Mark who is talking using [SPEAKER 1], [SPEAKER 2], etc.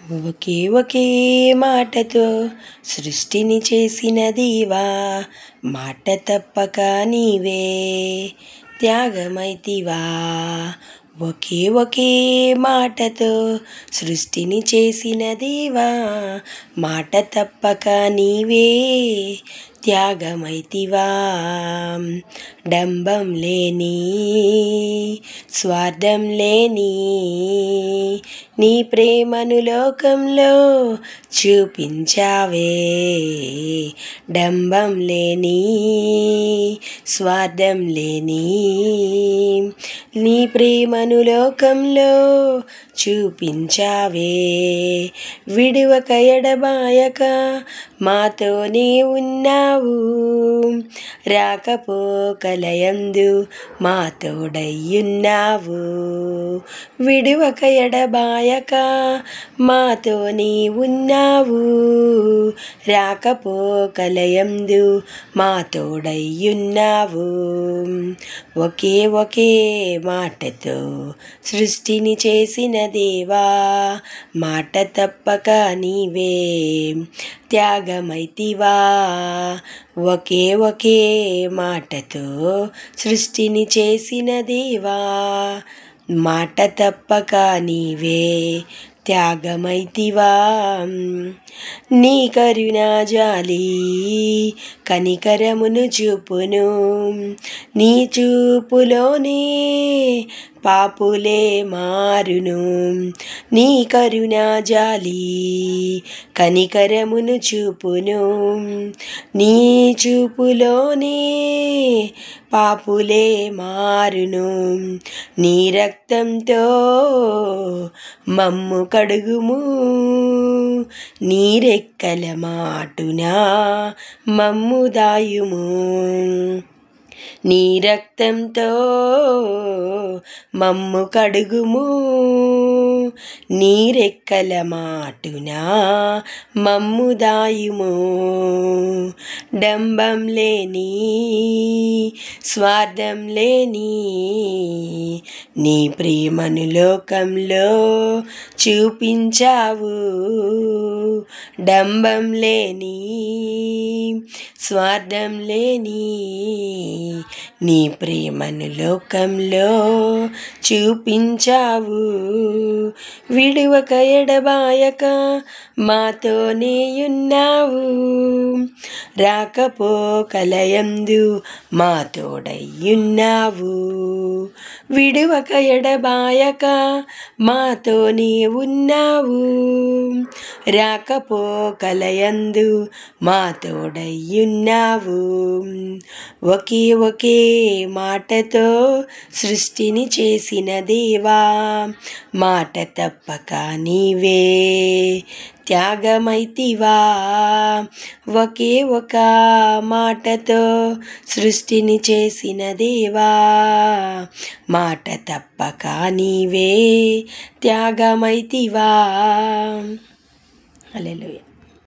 [SPEAKER 1] ఒకే ఒకే మాటతో సృష్టిని చేసిన దేవా, మాట తప్పక నీవే త్యాగమైతివా. ఒకే ఒకే మాటతో సృష్టిని చేసిన దేవా, మాట తప్పక నీవే త్యాగమైతివా. డంబం లేని స్వార్థం లేని నీ ప్రేమను లోకంలో చూపించావే. డంబం లేని స్వార్థం లేని నీ ప్రేమను లోకంలో చూపించావే. విడువక ఎడబాయక మాతోనే ఉన్నావు, రాకపోకలయందు మా తోడయ్యున్నావు. విడువక ఎడబాయక మాతోనే ఉన్నావు, రాకపోకలయందు మా తోడయ్యున్నావు. ఒకే ఒకే మాటతో సృష్టిని చేసిన దేవా, మాట తప్పక నీవే త్యాగమైతివా. ఒకే ఒకే మాటతో సృష్టిని చేసిన దేవా, మాట తప్పక నీవే త్యాగమైతివా. నీ కరుణా జాలి కనికరమును చూపును, నీ చూపులోనే పాపులే మారును. నీ కరుణా జాలి కనికరమును చూపును, నీ చూపులోనే పాపులే మారును. నీ రక్తంతో మమ్ము కడుగుము, నీ రెక్కల మాటున మమ్ము దాయుము. నీ రక్తంతో మమ్ము కడుగుము, నీ రెక్కల మాటున మమ్ము దాయుము. డంబం లేని స్వార్థం లేని నీ ప్రేమను లోకంలో చూపించావు. డంబం లేని స్వార్థం లేని నీ ప్రేమను లోకంలో చూపించావు. విడువక ఎడబాయక మాతోనే ఉన్నావు, రాకపోకలయందు మా తోడయ్యున్నావు. విడువక ఎడబాయక మాతోనే ఉన్నావు, రాకపోకలయందు మా తోడయ్యున్నావు. ఒకే ఒకే మాటతో సృష్టిని చేసిన దేవా, మాట తప్పక నీవే త్యాగమైతివా. ఒకే ఒక మాటతో సృష్టిని చేసిన దేవా, మాట తప్పక నీవే త్యాగమైతివా. హల్లెలూయా.